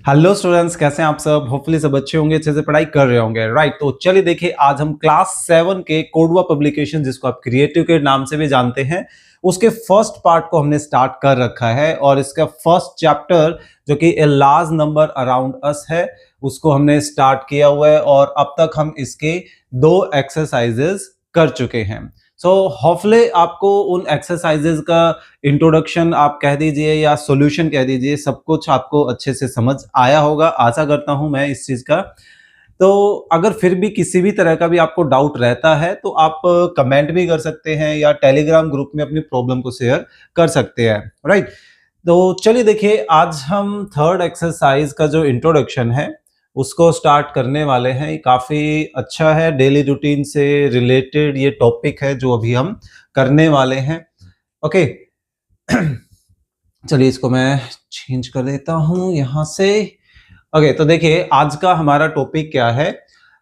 Hello students, कैसे हैं आप सब। होपफुली सब अच्छे होंगे, अच्छे से पढ़ाई कर रहे होंगे। राइट, तो चलिए देखिए, आज हम क्लास 7 के कोडवा पब्लिकेशन, जिसको आप क्रिएटिव के नाम से भी जानते हैं, उसके फर्स्ट पार्ट को हमने स्टार्ट कर रखा है। और इसका फर्स्ट चैप्टर जो कि a large number around us है, उसको हमने स्टार्ट किया हुआ है। और अब तक हम इसके 2 एक्सरसाइजेस कर चुके हैं। सो होपफुली आपको उन एक्सरसाइजेज का इंट्रोडक्शन आप कह दीजिए या सॉल्यूशन कह दीजिए, सब कुछ आपको अच्छे से समझ आया होगा, आशा करता हूं मैं इस चीज का। तो अगर फिर भी किसी भी तरह का भी आपको डाउट रहता है तो आप कमेंट भी कर सकते हैं या टेलीग्राम ग्रुप में अपनी प्रॉब्लम को शेयर कर सकते हैं। राइट, तो चलिए देखिए, आज हम थर्ड एक्सरसाइज का जो इंट्रोडक्शन है उसको स्टार्ट करने वाले हैं। ये काफी अच्छा है, डेली रूटीन से रिलेटेड ये टॉपिक है जो अभी हम करने वाले हैं। ओके, चलिए इसको मैं चेंज कर देता हूं यहां से। ओके, तो देखिए आज का हमारा टॉपिक क्या है,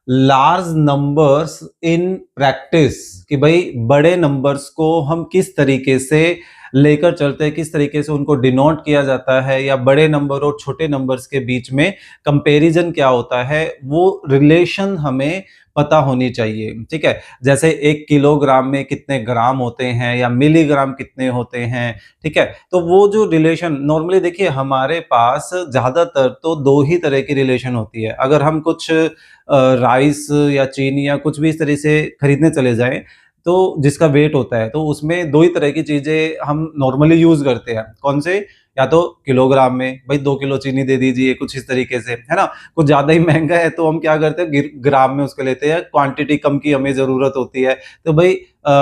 लार्ज नंबर्स इन प्रैक्टिस। कि भाई बड़े नंबर्स को हम किस तरीके से लेकर चलते हैं, किस तरीके से उनको डिनोट किया जाता है, या बड़े नंबर और छोटे नंबर्स के बीच में कंपैरिजन क्या होता है, वो रिलेशन हमें पता होनी चाहिए। ठीक है, जैसे 1 किलोग्राम में कितने ग्राम होते हैं या मिलीग्राम कितने होते हैं। ठीक है, तो वो जो रिलेशन नॉर्मली देखिए हमारे पास ज्यादातर तो 2 ही तरह की रिलेशन होती है। अगर हम कुछ राइस या चीनी या कुछ भी इस तरह से खरीदने चले जाएं तो जिसका वेट होता है, तो उसमें 2 ही तरह की चीजें हम नॉर्मली यूज करते हैं। कौन से? या तो किलोग्राम में, भाई 2 किलो चीनी दे दीजिए, कुछ इस तरीके से, है ना। कुछ ज्यादा ही महंगा है तो हम क्या करते हैं, ग्राम में उसको लेते हैं। क्वांटिटी कम की हमें जरूरत होती है तो भाई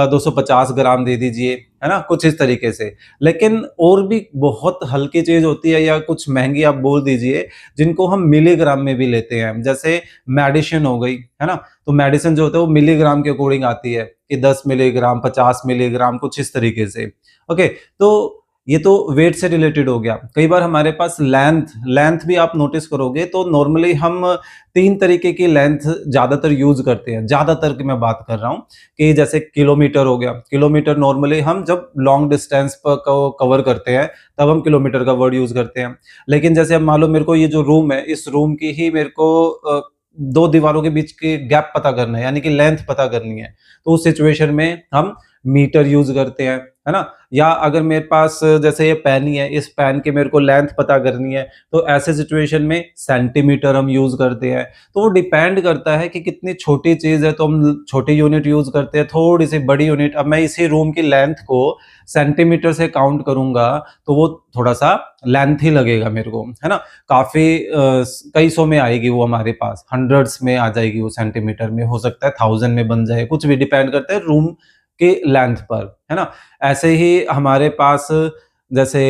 250 ग्राम दे दीजिए, है ना, कुछ इस तरीके से। लेकिन और भी बहुत हल्की चीज होती है या कुछ महंगी आप बोल दीजिए, जिनको हम मिलीग्राम में भी लेते हैं। जैसे मेडिसिन हो गई, है ना, तो मेडिसिन जो होता है वो मिलीग्राम के अकॉर्डिंग आती है कि 10 मिलीग्राम, 50 मिलीग्राम, कुछ इस तरीके से। ओके, तो ये तो वेट से रिलेटेड हो गया। कई बार हमारे पास लेंथ भी आप नोटिस करोगे तो नॉर्मली हम 3 तरीके की लेंथ ज्यादातर यूज करते हैं। ज्यादातर की मैं बात कर रहा हूं कि जैसे किलोमीटर हो गया। किलोमीटर नॉर्मली हम जब लॉन्ग डिस्टेंस पर कवर करते हैं तब हम किलोमीटर का वर्ड यूज करते हैं। लेकिन जैसे अब मान लो मेरे को ये जो रूम है, इस रूम की ही मेरे को 2 दीवारों के बीच के गैप पता करना है, यानी कि लेंथ पता करनी है, तो उस सिचुएशन में हम मीटर यूज करते हैं, है ना। या अगर मेरे पास जैसे ये पेन ही है, इस पेन की मेरे को लेंथ पता करनी है, तो ऐसे सिचुएशन में सेंटीमीटर हम यूज करते हैं। तो वो डिपेंड करता है कि कितनी छोटी चीज है तो हम छोटी यूनिट यूज करते हैं, थोड़ी सी बड़ी यूनिट। अब मैं इसी रूम की लेंथ को सेंटीमीटर से काउंट करूंगा तो वो थोड़ा सा लेंथ ही लगेगा मेरे को, है ना। काफी कई सौ में आएगी वो, हमारे पास हंड्रेड्स में आ जाएगी वो, सेंटीमीटर में हो सकता है 1000 में बन जाए, कुछ भी डिपेंड करता है रूम के लेंथ पर, है ना। ऐसे ही हमारे पास जैसे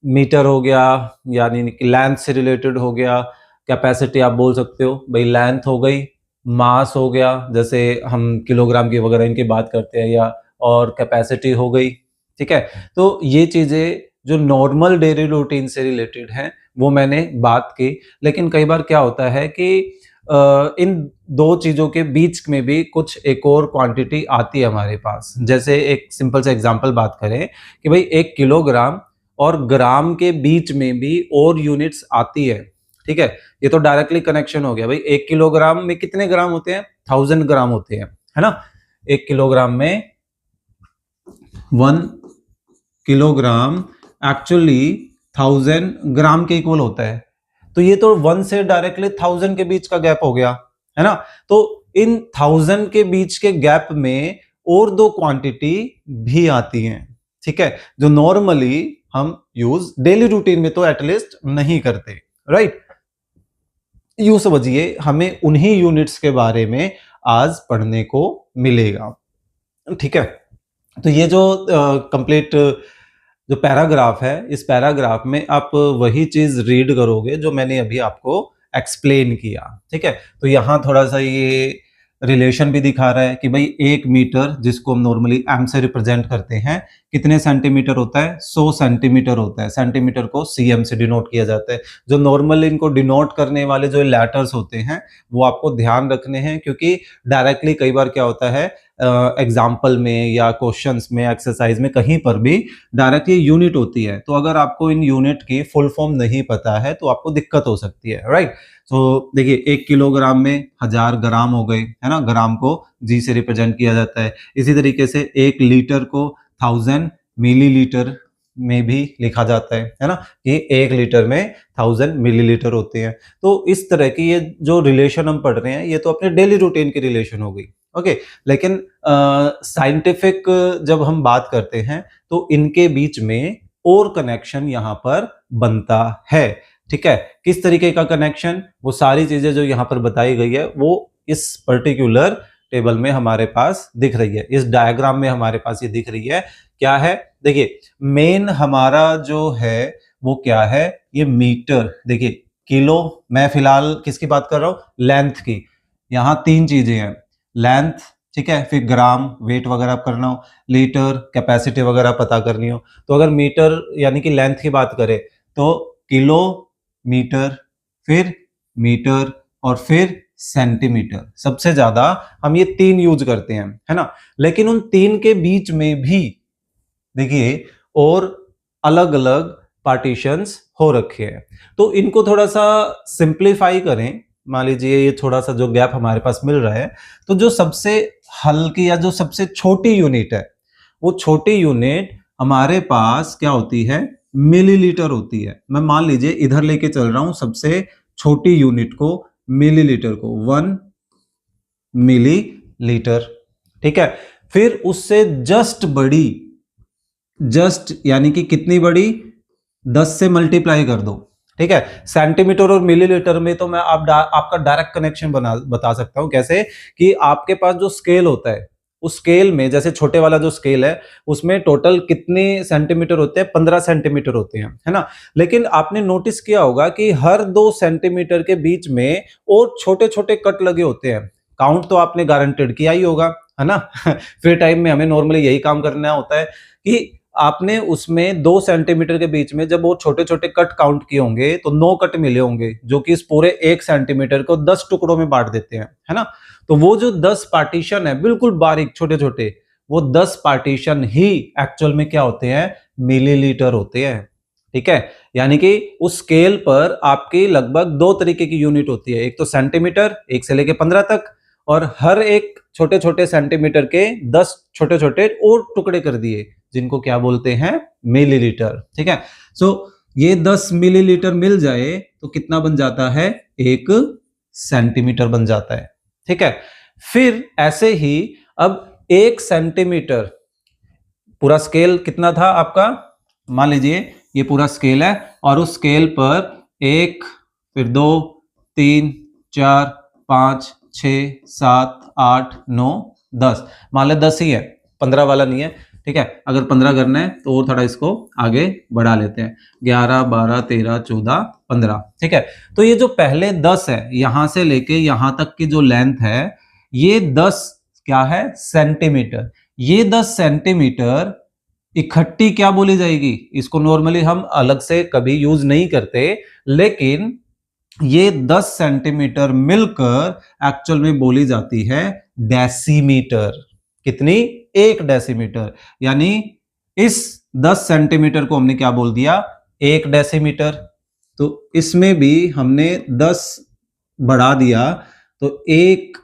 मीटर हो गया, यानी कि लेंथ से रिलेटेड हो गया। कैपेसिटी आप बोल सकते हो, भाई लेंथ हो गई। मास हो गया, जैसे हम किलोग्राम की वगैरह इनकी बात करते हैं, या और कैपेसिटी हो गई। ठीक है, तो ये चीजें जो नॉर्मल डेली रूटीन से रिलेटेड हैं वो मैंने बात की। लेकिन कई बार क्या होता है कि इन 2 चीजों के बीच में भी कुछ एक और क्वांटिटी आती है हमारे पास। जैसे एक सिंपल सा एग्जांपल बात करें कि भाई 1 किलोग्राम और ग्राम के बीच में भी और यूनिट्स आती है। ठीक है, ये तो डायरेक्टली कनेक्शन हो गया। भाई 1 किलोग्राम में कितने ग्राम होते हैं? 1000 ग्राम होते हैं, है ना। 1 किलोग्राम में 1 किलोग्राम एक्चुअली 1000 ग्राम के इक्वल होता है। तो ये तो 1 से डायरेक्टली 1000 के बीच का गैप हो गया, है ना। तो इन 1000 के बीच के गैप में और 2 क्वांटिटी भी आती हैं। ठीक है, जो नॉर्मली हम यूज डेली रूटीन में तो एटलीस्ट नहीं करते। राइट, यूं समझिए हमें उन्हीं यूनिट्स के बारे में आज पढ़ने को मिलेगा। ठीक है, तो ये जो कंप्लीट जो पैराग्राफ है, इस पैराग्राफ में आप वही चीज रीड करोगे जो मैंने अभी आपको एक्सप्लेन किया। ठीक है, तो यहां थोड़ा सा ये रिलेशन भी दिखा रहा है कि भाई 1 मीटर, जिसको हम नॉर्मली एम से रिप्रेजेंट करते हैं, कितने सेंटीमीटर होता है? 100 सेंटीमीटर होता है। सेंटीमीटर को सीएम से डिनोट किया जाता है। जो नॉर्मल इनको डिनोट करने वाले जो लेटर्स होते हैं वो आपको ध्यान रखने हैं, क्योंकि डायरेक्टली कई बार क्या होता है, एग्जाम्पल में या क्वेश्चंस में, एक्सरसाइज में, कहीं पर भी डायरेक्ट ये यूनिट होती है। तो अगर आपको इन यूनिट की फुल फॉर्म नहीं पता है तो आपको दिक्कत हो सकती है, राइट। तो देखिए 1 किलोग्राम में 1000 ग्राम हो गए, है ना, ग्राम को जी से रिप्रेजेंट किया जाता है। इसी तरीके से 1 लीटर को 1000 मिलीलीटर में भी लिखा जाता है ना, कि 1 लीटर में 1000 मिलीलीटर होते हैं। तो इस तरह की ये जो रिलेशन हम पढ़ रहे हैं ये तो अपने डेली रूटीन की रिलेशन हो गई, ओके। लेकिन साइंटिफिक जब हम बात करते हैं तो इनके बीच में और कनेक्शन यहाँ पर बनता है, ठीक है। किस तरीके का कनेक्शन, वो सारी चीजें जो यहाँ पर बताई गई है वो इस पर्टिकुलर टेबल में हमारे पास दिख रही है, इस डायग्राम में हमारे पास ये दिख रही है। क्या है, देखिए मेन हमारा जो है वो क्या है, ये मीटर। देखिए किलो, मैं फिलहाल किसकी बात कर रहा हूं, लेंथ की। यहां 3 चीजें हैं, लेंथ, ठीक है, फिर ग्राम वेट वगैरह करना हो, लीटर कैपेसिटी वगैरह पता करनी हो। तो अगर मीटर यानी कि लेंथ की बात करें तो किलो, मीटर, फिर मीटर और फिर सेंटीमीटर। सबसे ज्यादा हम ये 3 यूज करते हैं, है ना। लेकिन उन 3 के बीच में भी देखिए और अलग अलग पार्टीशंस हो रखे हैं। तो इनको थोड़ा सा सिंप्लीफाई करें, मान लीजिए ये थोड़ा सा जो गैप हमारे पास मिल रहा है, तो जो सबसे हल्की या जो सबसे छोटी यूनिट है वो छोटी यूनिट हमारे पास क्या होती है, मिलीलीटर होती है। मैं मान लीजिए इधर लेके चल रहा हूं सबसे छोटी यूनिट को, मिलीलीटर को, 1 मिलीलीटर, ठीक है। फिर उससे जस्ट बड़ी, जस्ट यानी कि कितनी बड़ी, 10 से मल्टीप्लाई कर दो, ठीक है। सेंटीमीटर और मिलीलीटर में तो मैं आपका डायरेक्ट कनेक्शन बता सकता हूं। कैसे, कि आपके पास जो स्केल होता है उस स्केल में, जैसे छोटे वाला जो स्केल है उसमें टोटल कितने सेंटीमीटर होते हैं, 15 सेंटीमीटर होते हैं, है ना। लेकिन आपने नोटिस किया होगा कि हर 2 सेंटीमीटर के बीच में और छोटे छोटे कट लगे होते हैं। काउंट तो आपने गारंटेड किया ही होगा, है ना। फ्री टाइम में हमें नॉर्मली यही काम करना होता है कि आपने उसमें 2 सेंटीमीटर के बीच में जब वो छोटे छोटे कट काउंट किए होंगे तो 9 कट मिले होंगे, जो कि इस पूरे 1 सेंटीमीटर को 10 टुकड़ों में बांट देते हैं, है ना। तो वो जो 10 पार्टीशन है बिल्कुल बारीक छोटे छोटे, वो 10 पार्टीशन ही एक्चुअल में क्या होते हैं, मिलीलीटर होते हैं, ठीक है। यानी कि उस स्केल पर आपकी लगभग 2 तरीके की यूनिट होती है, एक तो सेंटीमीटर 1 से लेके 15 तक, और हर एक छोटे छोटे सेंटीमीटर के 10 छोटे छोटे और टुकड़े कर दिए जिनको क्या बोलते हैं, मिलीलीटर, ठीक है। सो ये 10 मिलीलीटर मिल जाए तो कितना बन जाता है, 1 सेंटीमीटर बन जाता है, ठीक है। फिर ऐसे ही अब 1 सेंटीमीटर, पूरा स्केल कितना था आपका, मान लीजिए ये पूरा स्केल है और उस स्केल पर 1, फिर 2, 3, 4, 5, 6, 7, 8, 9, 10, मान लें 10 ही है, 15 वाला नहीं है, ठीक है। अगर 15 करना है तो और थोड़ा इसको आगे बढ़ा लेते हैं, 11, 12, 13, 14, 15, ठीक है। तो ये जो पहले 10 है, यहां से लेके यहां तक की जो लेंथ है, ये 10 क्या है, सेंटीमीटर। ये 10 सेंटीमीटर इकट्ठी क्या बोली जाएगी, इसको नॉर्मली हम अलग से कभी यूज नहीं करते, लेकिन ये 10 सेंटीमीटर मिलकर एक्चुअल में बोली जाती है डेसीमीटर। कितनी, 1 डेसीमीटर। यानी इस 10 सेंटीमीटर को हमने क्या बोल दिया, 1 डेसीमीटर। तो इसमें भी हमने 10 बढ़ा दिया तो 1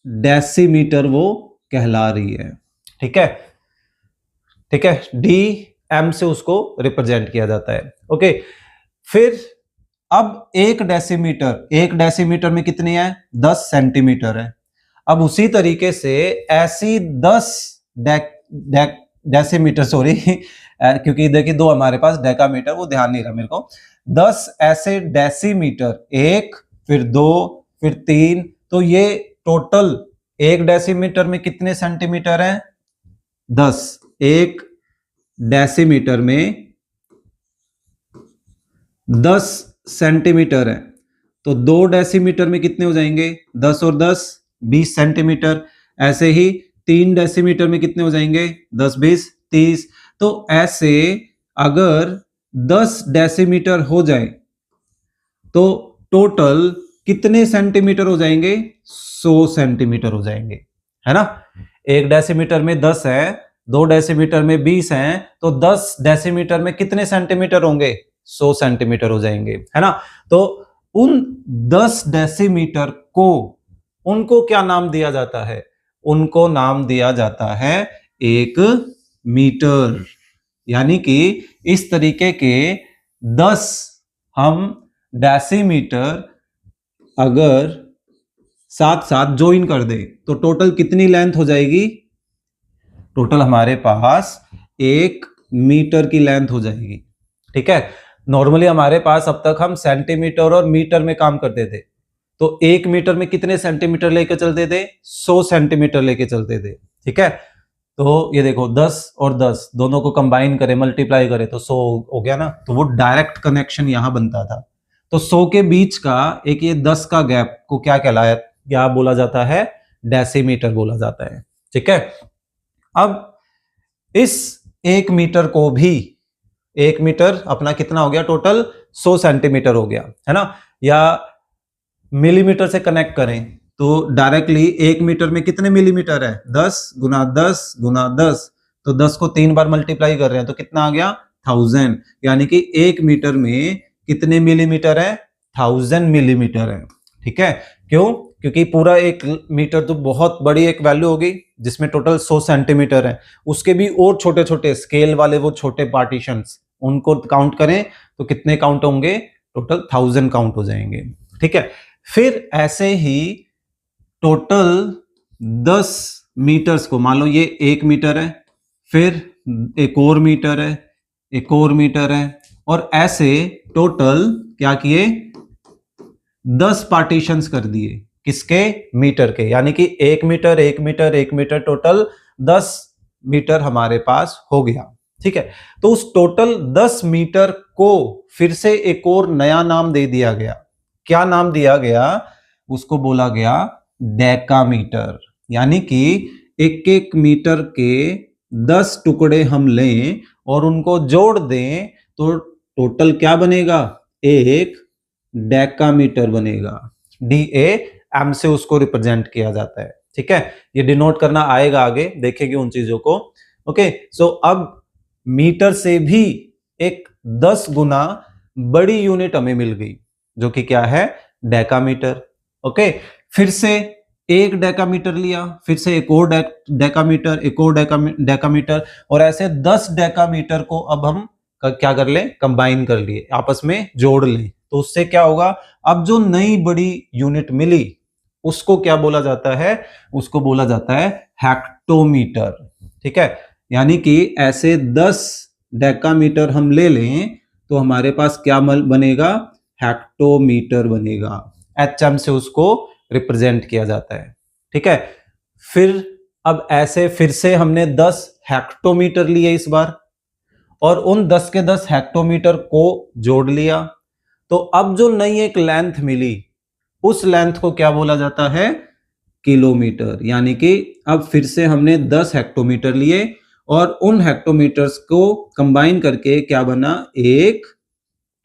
डेसीमीटर वो कहला रही है, ठीक है, ठीक है। डी एम से उसको रिप्रेजेंट किया जाता है, ओके। फिर अब 1 डेसीमीटर में कितनी है, 10 सेंटीमीटर है। अब उसी तरीके से ऐसी 10 डेसीमीटर, सॉरी क्योंकि देखिए 2 हमारे पास डेकामीटर, वो ध्यान नहीं रहा मेरे को, 10 ऐसे डेसीमीटर, 1 फिर 2 फिर 3, तो ये टोटल 1 डेसीमीटर में कितने सेंटीमीटर है, 10। 1 डेसीमीटर में 10 सेंटीमीटर है, तो 2 डेसीमीटर में कितने हो जाएंगे, 10 और 10 20 सेंटीमीटर। ऐसे ही 3 डेसीमीटर में कितने हो जाएंगे, 10 20 30। तो ऐसे अगर 10 डेसीमीटर हो जाए तो टोटल कितने सेंटीमीटर हो जाएंगे, 100 सेंटीमीटर हो जाएंगे, है ना। 1 डेसीमीटर में 10 है, 2 डेसीमीटर में 20 हैं, तो 10 डेसीमीटर में कितने सेंटीमीटर होंगे? 100 सेंटीमीटर हो जाएंगे, है ना। तो उन 10 डेसीमीटर को, उनको क्या नाम दिया जाता है? उनको नाम दिया जाता है 1 मीटर। यानी कि इस तरीके के 10 हम डेसीमीटर अगर साथ साथ ज्वाइन कर दे तो टोटल कितनी लेंथ हो जाएगी? टोटल हमारे पास 1 मीटर की लेंथ हो जाएगी। ठीक है। नॉर्मली हमारे पास अब तक हम सेंटीमीटर और मीटर में काम करते थे, तो 1 मीटर में कितने सेंटीमीटर लेके चलते थे? 100 सेंटीमीटर लेके चलते थे। ठीक है। तो ये देखो 10 और 10 दोनों को कंबाइन करें, मल्टीप्लाई करें तो 100 हो गया ना। तो वो डायरेक्ट कनेक्शन यहां बनता था। तो 100 के बीच का एक ये 10 का गैप को क्या कहलाया, क्या बोला जाता है? डेसीमीटर बोला जाता है। ठीक है। अब इस 1 मीटर को भी, 1 मीटर अपना कितना हो गया? टोटल 100 सेंटीमीटर हो गया, है ना। या मिलीमीटर से कनेक्ट करें तो डायरेक्टली 1 मीटर में कितने मिलीमीटर है? 10 गुना 10 गुना 10, तो 10 को 3 बार मल्टीप्लाई कर रहे हैं तो कितना आ गया? 1000। यानी कि 1 मीटर में कितने मिलीमीटर है? 1000 मिलीमीटर है। ठीक है। क्यों? क्योंकि पूरा 1 मीटर तो बहुत बड़ी एक वैल्यू होगी जिसमें टोटल 100 सेंटीमीटर है। उसके भी और छोटे छोटे स्केल वाले वो छोटे पार्टीशंस, उनको काउंट करें तो कितने काउंट होंगे? टोटल 1000 काउंट हो जाएंगे। ठीक है। फिर ऐसे ही टोटल 10 मीटर्स को, मान लो ये 1 मीटर है, फिर एक और मीटर है, एक और मीटर है, और ऐसे टोटल क्या किए? 10 पार्टीशंस कर दिए। किसके? मीटर के। यानी कि 1 metre 1 metre 1 metre, total 10 metre हमारे पास हो गया। ठीक है। तो उस टोटल 10 मीटर को फिर से एक और नया नाम दे दिया गया। क्या नाम दिया गया? उसको बोला गया डेकामीटर। यानी कि 1-1 मीटर के 10 टुकड़े हम लें और उनको जोड़ दें तो टोटल क्या बनेगा? एक डेकामीटर बनेगा। DAM से उसको रिप्रेजेंट किया जाता है। ठीक है। ये डिनोट करना आएगा आगे, देखेंगे उन चीजों को। ओके। सो अब मीटर से भी एक 10 गुना बड़ी यूनिट हमें मिल गई, जो कि क्या है? डेकामीटर। ओके। फिर से 1 डेकामीटर लिया, फिर से एक और डेकामीटर, एक और डेकामीटर, और ऐसे 10 डेकामीटर को अब हम क्या कर लें? कंबाइन कर लिए, आपस में जोड़ लें। तो उससे क्या होगा? अब जो नई बड़ी यूनिट मिली उसको क्या बोला जाता है? उसको बोला जाता है हेक्टोमीटर। ठीक है। यानी कि ऐसे 10 डेकामीटर हम ले लें तो हमारे पास क्या बनेगा? हेक्टोमीटर बनेगा। HM से उसको रिप्रेजेंट किया जाता है। ठीक है। फिर अब ऐसे फिर से हमने 10 हेक्टोमीटर लिए इस बार, और उन 10 के 10 हेक्टोमीटर को जोड़ लिया। तो अब जो नई एक लेंथ मिली, उस लेंथ को क्या बोला जाता है? किलोमीटर। यानी कि अब फिर से हमने 10 हेक्टोमीटर लिए और उन हेक्टोमीटर्स को कंबाइन करके क्या बना? 1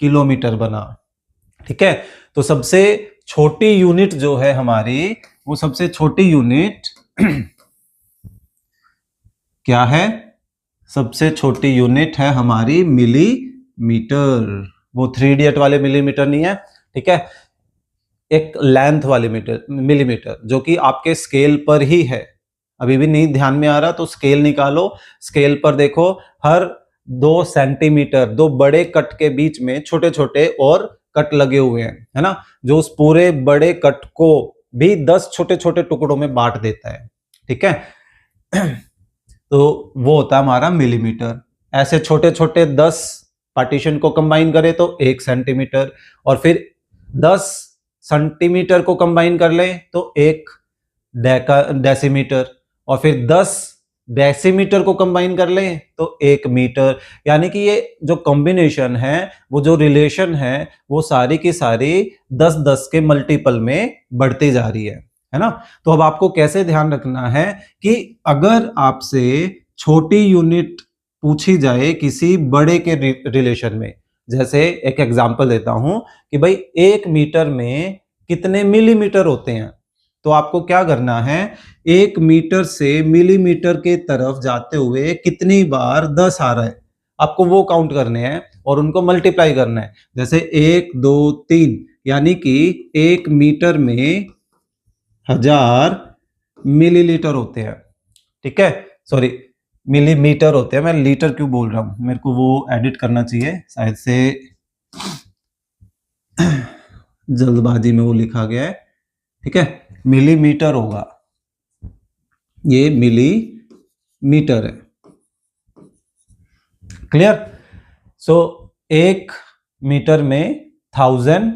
किलोमीटर बना। ठीक है। तो सबसे छोटी यूनिट जो है हमारी, वो सबसे छोटी यूनिट क्या है? सबसे छोटी यूनिट है हमारी मिलीमीटर। वो 3 इडियट वाले मिलीमीटर नहीं है। ठीक है। एक लेंथ वाले मिलीमीटर, जो कि आपके स्केल पर ही है। अभी भी नहीं ध्यान में आ रहा तो स्केल निकालो, स्केल पर देखो, हर 2 सेंटीमीटर 2 बड़े कट के बीच में छोटे छोटे और कट लगे हुए हैं, है ना, जो उस पूरे बड़े कट को भी 10 छोटे छोटे टुकड़ों में बांट देता है। ठीक है। तो वो होता है हमारा मिलीमीटर। ऐसे छोटे छोटे 10 पार्टीशन को कंबाइन करें तो 1 सेंटीमीटर, और फिर 10 सेंटीमीटर को कंबाइन कर लें तो 1 डेसीमीटर, और फिर 10 डेसीमीटर को कंबाइन कर लें तो 1 मीटर। यानी कि ये जो कॉम्बिनेशन है, वो जो रिलेशन है, वो सारी की सारी 10-10 के मल्टीपल में बढ़ती जा रही है ना। तो अब आपको कैसे ध्यान रखना है कि अगर आपसे छोटी यूनिट पूछी जाए किसी बड़े के रिलेशन में, जैसे एक एग्जांपल देता हूं कि भाई 1 मीटर में कितने मिलीमीटर होते हैं, तो आपको क्या करना है, 1 मीटर से मिलीमीटर के तरफ जाते हुए कितनी बार 10 आ रहा है, आपको वो काउंट करने हैं और उनको मल्टीप्लाई करना है। जैसे 1 2 3, यानी कि 1 मीटर में 1000 मिलीलीटर होते हैं। ठीक है, सॉरी मिलीमीटर होते हैं, मैं लीटर क्यों बोल रहा हूं, मेरे को वो एडिट करना चाहिए, शायद से जल्दबाजी में वो लिखा गया है। ठीक है, मिलीमीटर होगा, ये मिलीमीटर है। क्लियर? सो 1 मीटर में 1000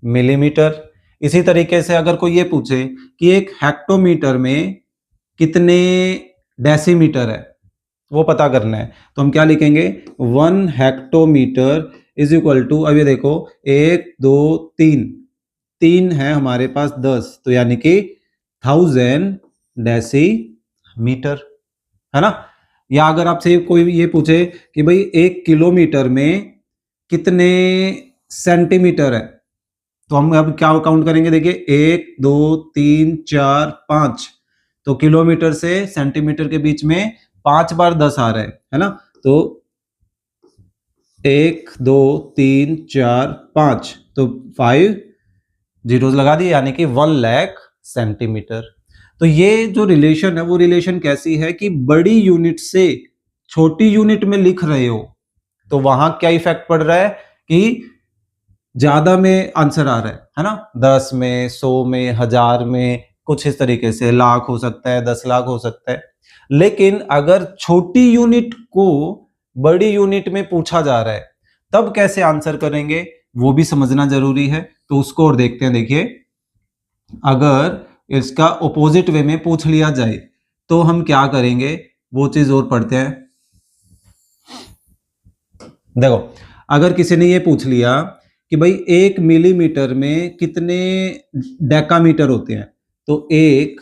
मिलीमीटर। इसी तरीके से अगर कोई ये पूछे कि एक हेक्टोमीटर में कितने डेसीमीटर है, वो पता करना है, तो हम क्या लिखेंगे, 1 हेक्टोमीटर इज इक्वल टू, अब ये देखो 1 2 3 है हमारे पास 10, तो यानी कि 1000 डेसीमीटर, है ना। या अगर आपसे कोई ये पूछे कि भाई 1 किलोमीटर में कितने सेंटीमीटर है, तो हम अब क्या काउंट करेंगे, देखिए 1 2 3 4 5, तो किलोमीटर से सेंटीमीटर के बीच में 5 बार 10 आ रहा है ना। तो 1 2 3 4 5, तो 5 जीरोस लगा दिए, यानी कि 1 लाख सेंटीमीटर। तो ये जो रिलेशन है वो रिलेशन कैसी है कि बड़ी यूनिट से छोटी यूनिट में लिख रहे हो तो वहां क्या इफेक्ट पड़ रहा है कि ज्यादा में आंसर आ रहा है ना, 10 में 100 में 1000 में, कुछ इस तरीके से, लाख हो सकता है, 10 लाख हो सकता है। लेकिन अगर छोटी यूनिट को बड़ी यूनिट में पूछा जा रहा है तब कैसे आंसर करेंगे वो भी समझना जरूरी है, तो उसको और देखते हैं। देखिए, अगर इसका ऑपोजिट वे में पूछ लिया जाए तो हम क्या करेंगे, वो चीज और पढ़ते हैं। देखो, अगर किसी ने ये पूछ लिया कि भाई 1 मिलीमीटर में कितने डेकामीटर होते हैं, तो 1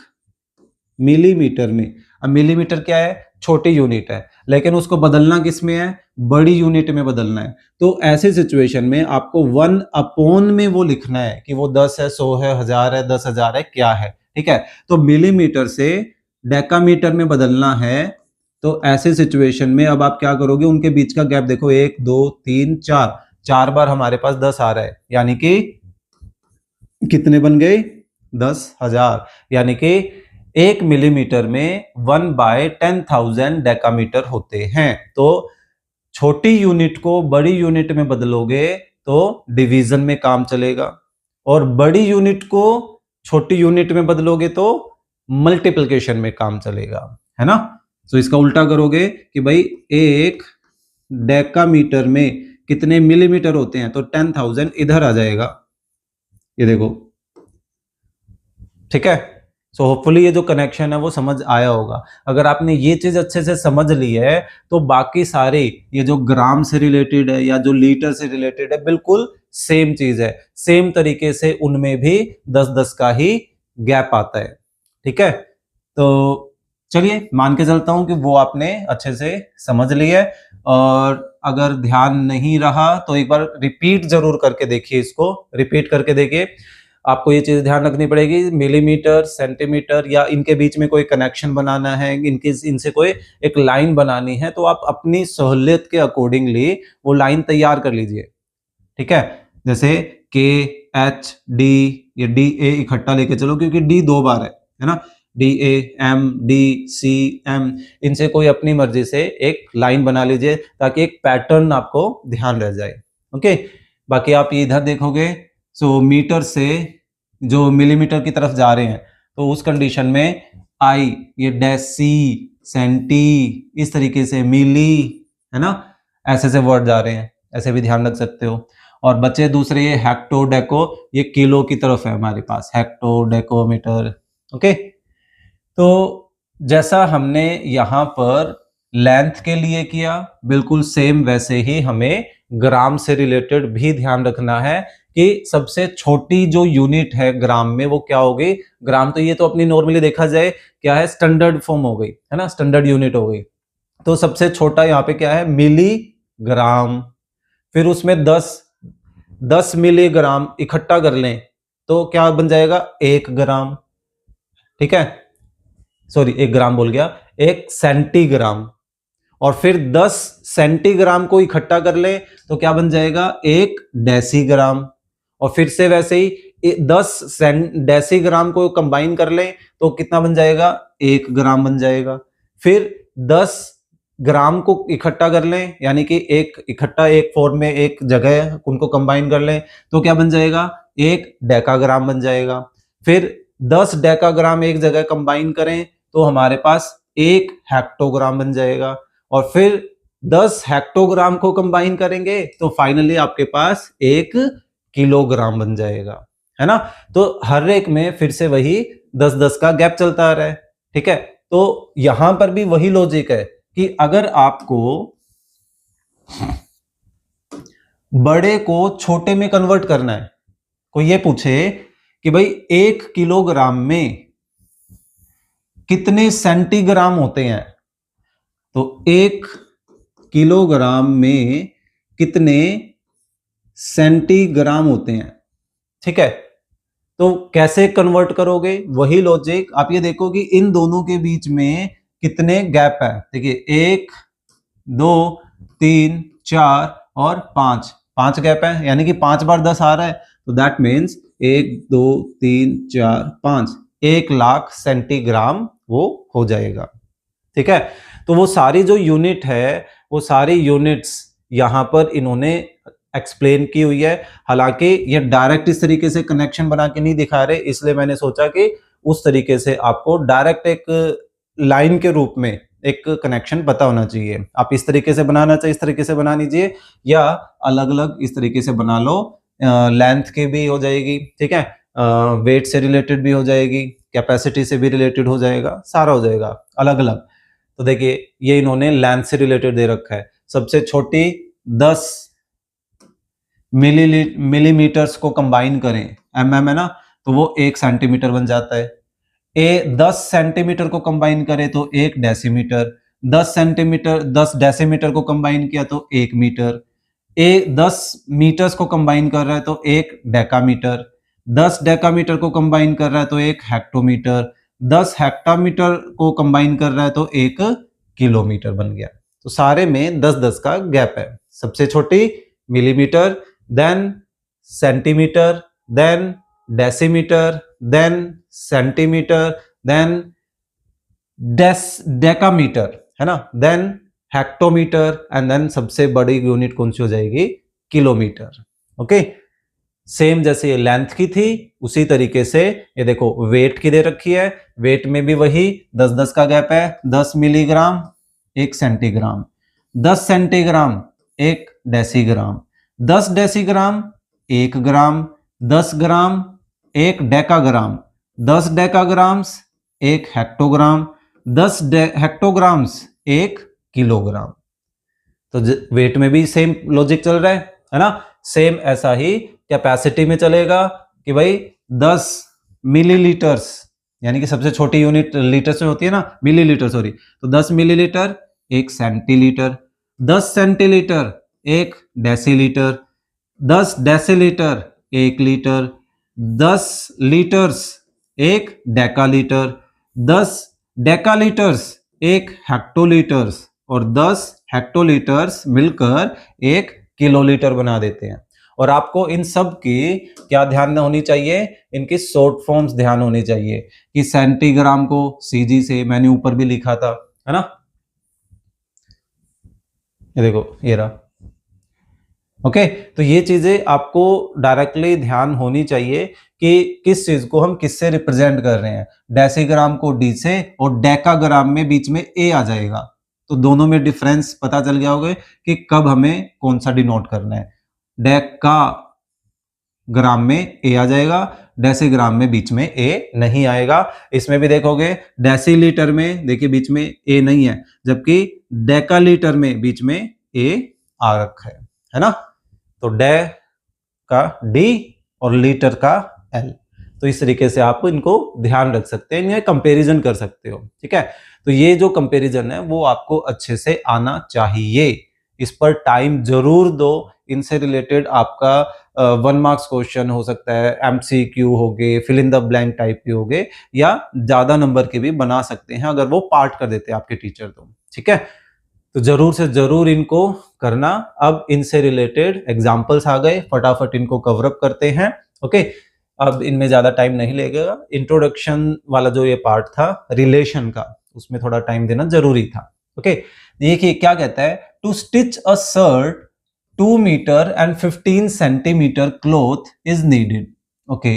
मिलीमीटर में, अब मिलीमीटर क्या है, छोटी यूनिट है, लेकिन उसको बदलना किस में है, बड़ी यूनिट में बदलना है। तो ऐसे सिचुएशन में आपको 1 अपॉन में वो लिखना है कि वो 10 है, 100 है, 1000 है, 10,000 है, क्या है। ठीक है, तो मिलीमीटर से डेकामीटर में बदलना है, तो ऐसे सिचुएशन में अब आप क्या करोगे, उनके बीच का गैप देखो, 1 2 3 4, 4 बार हमारे पास 10 आ रहा है, यानी कि कितने बन गए, 10,000, यानी कि 1 मिलीमीटर में 1/10,000 डेकामीटर होते हैं। तो छोटी यूनिट को बड़ी यूनिट में बदलोगे तो डिवीजन में काम चलेगा, और बड़ी यूनिट को छोटी यूनिट में बदलोगे तो मल्टीप्लिकेशन में काम चलेगा, है ना। तो इसका उल्टा करोगे कि भाई 1 डेकामीटर में कितने मिलीमीटर होते हैं, तो 10,000 इधर आ जाएगा, ये देखो। ठीक है, सो होपफुली ये जो कनेक्शन है वो समझ आया होगा। अगर आपने ये चीज अच्छे से समझ ली है तो बाकी सारे ये जो ग्राम से रिलेटेड है या जो लीटर से रिलेटेड है, बिल्कुल सेम चीज है, सेम तरीके से उनमें भी 10-10 का ही गैप आता है। ठीक है, तो चलिए मान के चलता हूं कि वो आपने अच्छे से समझ लिया है, और अगर ध्यान नहीं रहा तो एक बार रिपीट जरूर करके देखिए, इसको रिपीट करके देखिए। आपको ये चीज ध्यान रखनी पड़ेगी, मिलीमीटर, सेंटीमीटर या इनके बीच में कोई कनेक्शन बनाना है, इनसे कोई एक लाइन बनानी है, तो आप अपनी सहूलियत के अकॉर्डिंगली वो लाइन तैयार कर लीजिए। ठीक है, जैसे के एच डी, ये डी ए इकट्ठा लेके चलो, क्योंकि डी 2 बार है ना, D A M D C M, इनसे कोई अपनी मर्जी से एक लाइन बना लीजिए ताकि एक पैटर्न आपको ध्यान रह जाए। ओके, बाकी आप ये इधर देखोगे, सो मीटर से जो मिलीमीटर की तरफ जा रहे हैं तो उस कंडीशन में आई, ये डेसी, सेंटी, इस तरीके से मिली, है ना, ऐसे से वर्ड जा रहे हैं, ऐसे भी ध्यान रख सकते हो। और बचे दूसरे ये हेक्टो डेको, ये किलो की तरफ है हमारे पास, हेक्टो डेकोमीटर। ओके, तो जैसा हमने यहाँ पर लेंथ के लिए किया, बिल्कुल सेम वैसे ही हमें ग्राम से रिलेटेड भी ध्यान रखना है कि सबसे छोटी जो यूनिट है ग्राम में वो क्या होगी। ग्राम तो ये तो अपनी नॉर्मली देखा जाए क्या है, स्टैंडर्ड फॉर्म हो गई, है ना, स्टैंडर्ड यूनिट हो गई। तो सबसे छोटा यहाँ पे क्या है, मिलीग्राम। फिर उसमें 10 मिलीग्राम इकट्ठा कर लें तो क्या बन जाएगा, 1 ग्राम। ठीक है, सॉरी 1 ग्राम बोल गया, 1 सेंटीग्राम। और फिर 10 सेंटीग्राम को इकट्ठा कर ले तो क्या बन जाएगा, 1 डेसीग्राम। और फिर से वैसे ही 10 डेसीग्राम को कंबाइन कर ले तो कितना बन जाएगा, 1 ग्राम बन जाएगा। फिर 10 ग्राम को इकट्ठा कर लें, यानी कि एक इकट्ठा एक फॉर्म में एक जगह उनको कंबाइन कर लें तो क्या बन जाएगा, 1 डेकाग्राम बन जाएगा। फिर 10 डेकाग्राम एक जगह कंबाइन करें तो हमारे पास 1 हेक्टोग्राम बन जाएगा। और फिर 10 हेक्टोग्राम को कंबाइन करेंगे तो फाइनली आपके पास 1 किलोग्राम बन जाएगा, है ना। तो हर एक में फिर से वही 10-10 का गैप चलता आ रहा है, ठीक है। तो यहां पर भी वही लॉजिक है कि अगर आपको बड़े को छोटे में कन्वर्ट करना है, कोई ये पूछे कि भाई 1 किलोग्राम में कितने सेंटीग्राम होते हैं, तो 1 किलोग्राम में कितने सेंटीग्राम होते हैं, ठीक है। तो कैसे कन्वर्ट करोगे, वही लॉजिक। आप ये देखो कि इन दोनों के बीच में कितने गैप है, देखिए 1 2 3 4 और 5 गैप है, यानी कि 5 बार 10 आ रहा है, तो दैट मीन्स 1 2 3 4 5 1 लाख सेंटीग्राम वो हो जाएगा, ठीक है। तो वो सारी जो यूनिट है, वो सारी यूनिट्स यहां पर इन्होंने एक्सप्लेन की हुई है। हालांकि ये डायरेक्ट इस तरीके से कनेक्शन बना के नहीं दिखा रहे, इसलिए मैंने सोचा कि उस तरीके से आपको डायरेक्ट एक लाइन के रूप में एक कनेक्शन पता होना चाहिए। आप इस तरीके से बनाना चाहिए, इस तरीके से बना लीजिए, या अलग अलग इस तरीके से बना लो, लेंथ की भी हो जाएगी, ठीक है, वेट से रिलेटेड भी हो जाएगी, कैपेसिटी से भी रिलेटेड हो जाएगा, सारा हो जाएगा अलग अलग। तो देखिए ये इन्होंने लेंथ से रिलेटेड दे रखा है, सबसे छोटी 10 मिलीमीटर्स को कंबाइन करें, mm है ना, तो वो 1 सेंटीमीटर बन जाता है। 10 सेंटीमीटर को कंबाइन करें तो 1 डेसीमीटर, 10 डेसीमीटर को कंबाइन किया तो 1 मीटर, 10 मीटर्स को कंबाइन कर रहा है तो 1 डेकामीटर, 10 डेकामीटर को कंबाइन कर रहा है तो 1 हेक्टोमीटर, 10 हेक्टामीटर को कंबाइन कर रहा है तो 1 किलोमीटर बन गया। तो सारे में 10-10 का गैप है। सबसे छोटी millimetre, then centimetre, then decimetre, then centimetre, then decametre, है ना, देन हेक्टोमीटर, एंड देन सबसे बड़ी यूनिट कौन सी हो जाएगी, किलोमीटर। ओके, सेम जैसे ये लेंथ की थी उसी तरीके से ये देखो वेट की दे रखी है, वेट में भी वही 10-10 का गैप है। 10 milligram 1 centigram, 10 centigram 1 decigram, 10 decigram 1 ग्राम, 10 ग्राम 1 डेकाग्राम, 10 डेकाग्राम्स 1 हेक्टोग्राम, 10 हेक्टोग्राम्स 1 किलोग्राम। तो वेट में भी सेम लॉजिक चल रहा है ना। सेम ऐसा ही कैपेसिटी में चलेगा कि भाई 10 मिलीलीटर्स, यानी कि सबसे छोटी यूनिट लीटर्स में होती है ना, मिलीलीटर सॉरी, तो 10 millilitre 1 centilitre, 10 centilitre 1 decilitre, 10 decilitre 1 litre, 10 litres 1 डेकालीटर, 10 डेकालीटर्स 1 हेक्टोलीटर्स, और 10 हेक्टोलीटर्स मिलकर 1 किलोलीटर बना देते हैं। और आपको इन सब की क्या ध्यान होनी चाहिए, इनकी शॉर्ट फॉर्म्स ध्यान होनी चाहिए कि सेंटीग्राम को सीजी से मैंने ऊपर भी लिखा था, है ना, ये देखो ये रहा। ओके, तो ये चीजें आपको डायरेक्टली ध्यान होनी चाहिए कि किस चीज को हम किससे रिप्रेजेंट कर रहे हैं। डेसीग्राम को डी से, और डेकाग्राम में बीच में ए आ जाएगा, तो दोनों में डिफरेंस पता चल गया होगा कि कब हमें कौन सा डिनोट करना है। डेका ग्राम में ए आ जाएगा, डेसीग्राम में बीच में ए नहीं आएगा। इसमें भी देखोगे डेसीलीटर में देखिए बीच में ए नहीं है, जबकि डेकालीटर में बीच में ए आ रखा है ना। तो डे का डी और लीटर का एल, तो इस तरीके से आप इनको ध्यान रख सकते हैं, इन्हें कंपैरिजन कर सकते हो, ठीक है। तो ये जो कंपैरिजन है वो आपको अच्छे से आना चाहिए, इस पर टाइम जरूर दो, इनसे रिलेटेड आपका 1 मार्क्स क्वेश्चन हो सकता है, एमसीक्यू हो गए, fill in the blank type के हो गए, या ज्यादा नंबर के भी बना सकते हैं अगर वो पार्ट कर देते हैं आपके टीचर तो। ठीक है, तो जरूर से जरूर इनको करना। अब इनसे रिलेटेड एग्जाम्पल्स आ गए, फटाफट इनको कवर अप करते हैं। ओके, अब इनमें ज्यादा टाइम नहीं लगेगा। इंट्रोडक्शन वाला जो ये पार्ट था रिलेशन का, उसमें थोड़ा टाइम देना जरूरी था। ओके, देखिए क्या कहता है, to stitch a shirt 2 metre and 15 centimetre cloth is needed. Okay,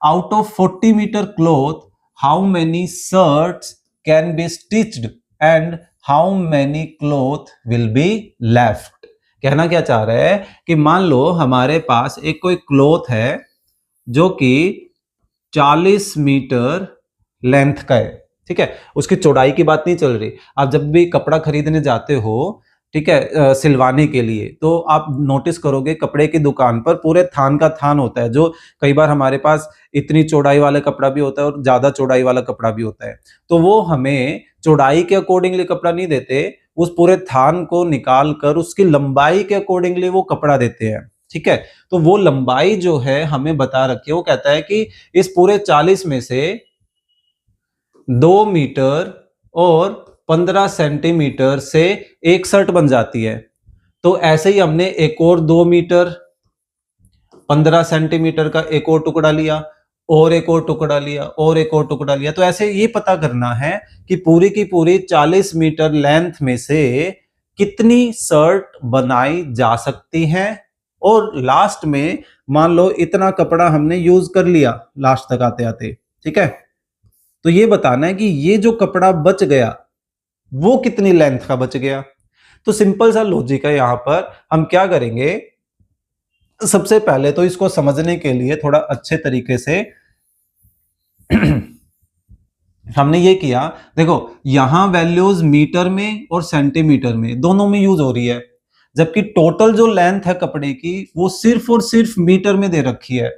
out of 40 metre cloth how many shirts can be stitched and how many cloth will be left. कहना क्या चाह रहा है कि मान लो हमारे पास एक कोई क्लॉथ है जो कि 40 मीटर लेंथ का है। ठीक है, उसकी चौड़ाई की बात नहीं चल रही। आप जब भी कपड़ा खरीदने जाते हो, ठीक है, सिलवाने के लिए, तो आप नोटिस करोगे कपड़े की दुकान पर पूरे थान का थान होता है, जो कई बार हमारे पास इतनी चौड़ाई वाला कपड़ा भी होता है और ज्यादा चौड़ाई वाला कपड़ा भी होता है। तो वो हमें चौड़ाई के अकॉर्डिंगली कपड़ा नहीं देते, उस पूरे थान को निकाल कर उसकी लंबाई के अकॉर्डिंगली वो कपड़ा देते हैं। ठीक है, तो वो लंबाई जो है हमें बता रखी है, वो कहता है कि इस पूरे 40 में से 2 मीटर और 15 सेंटीमीटर से एक शर्ट बन जाती है। तो ऐसे ही हमने एक और 2 मीटर 15 सेंटीमीटर का एक और टुकड़ा लिया, और एक और टुकड़ा लिया, और एक और टुकड़ा लिया। तो ऐसे ये पता करना है कि पूरी की पूरी 40 मीटर लेंथ में से कितनी शर्ट बनाई जा सकती हैं। और लास्ट में मान लो इतना कपड़ा हमने यूज कर लिया लास्ट तक आते आते। ठीक है, तो ये बताना है कि ये जो कपड़ा बच गया वो कितनी लेंथ का बच गया। तो सिंपल सा लॉजिक है, यहां पर हम क्या करेंगे, सबसे पहले तो इसको समझने के लिए थोड़ा अच्छे तरीके से हमने ये किया, देखो यहां वैल्यूज मीटर में और सेंटीमीटर में दोनों में यूज हो रही है, जबकि टोटल जो लेंथ है कपड़े की वो सिर्फ और सिर्फ मीटर में दे रखी है।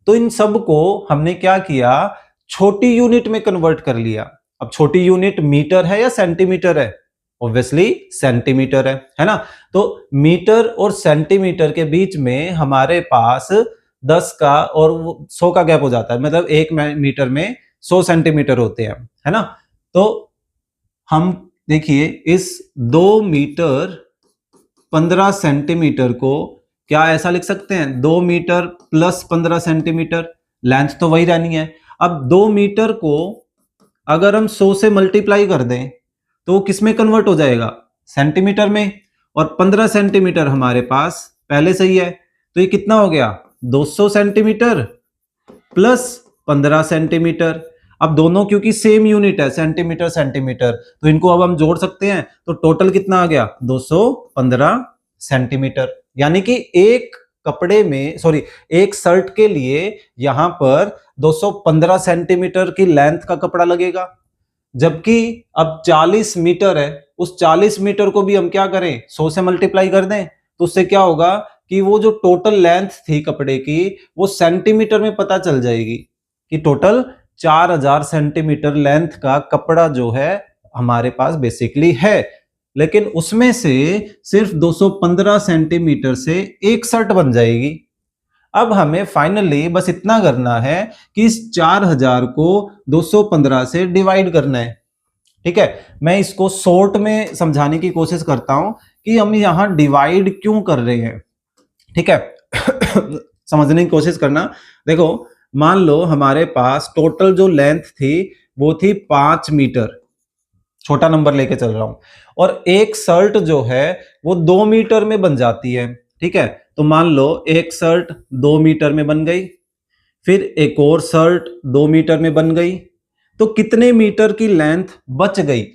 तो इन सब को हमने क्या किया, छोटी यूनिट में कन्वर्ट कर लिया। अब छोटी यूनिट मीटर है या सेंटीमीटर है, ऑब्वियसली सेंटीमीटर है ना। तो मीटर और सेंटीमीटर के बीच में हमारे पास 10 का और 100 का गैप हो जाता है, मतलब 1 मीटर में 100 सेंटीमीटर होते हैं, है ना। तो हम देखिए इस 2 मीटर 15 सेंटीमीटर को क्या ऐसा लिख सकते हैं, 2 मीटर प्लस 15 सेंटीमीटर, लेंथ तो वही रहनी है। अब 2 मीटर को अगर हम 100 से मल्टीप्लाई कर दें तो वो किस में कन्वर्ट हो जाएगा, सेंटीमीटर में। और 15 सेंटीमीटर हमारे पास पहले से ही है, तो ये कितना हो गया, 200 सेंटीमीटर प्लस 15 सेंटीमीटर। अब दोनों क्योंकि सेम यूनिट है, सेंटीमीटर सेंटीमीटर, तो इनको अब हम जोड़ सकते हैं। तो टोटल कितना आ गया, 215 सेंटीमीटर। यानी कि एक कपड़े में, सॉरी, एक शर्ट के लिए यहां पर 215 सेंटीमीटर की लेंथ का कपड़ा लगेगा। जबकि अब 40 मीटर है, उस 40 मीटर को भी हम क्या करें, 100 से मल्टीप्लाई कर दें, तो उससे क्या होगा कि वो जो टोटल लेंथ थी कपड़े की वो सेंटीमीटर में पता चल जाएगी कि टोटल 4000 सेंटीमीटर लेंथ का कपड़ा जो है हमारे पास बेसिकली है। लेकिन उसमें से सिर्फ 215 सेंटीमीटर से एक शर्ट बन जाएगी। अब हमें फाइनली बस इतना करना है कि इस 4000 को 215 से डिवाइड करना है। ठीक है, मैं इसको शॉर्ट में समझाने की कोशिश करता हूं कि हम यहां डिवाइड क्यों कर रहे हैं। ठीक है समझने की कोशिश करना। देखो मान लो हमारे पास टोटल जो लेंथ थी वो थी 5 मीटर, छोटा नंबर लेके चल रहा हूं, और एक शर्ट जो है वो 2 मीटर में बन जाती है। ठीक है, तो मान लो एक शर्ट 2 मीटर में बन गई, फिर एक और शर्ट 2 मीटर में बन गई, तो कितने मीटर की लेंथ बच गई,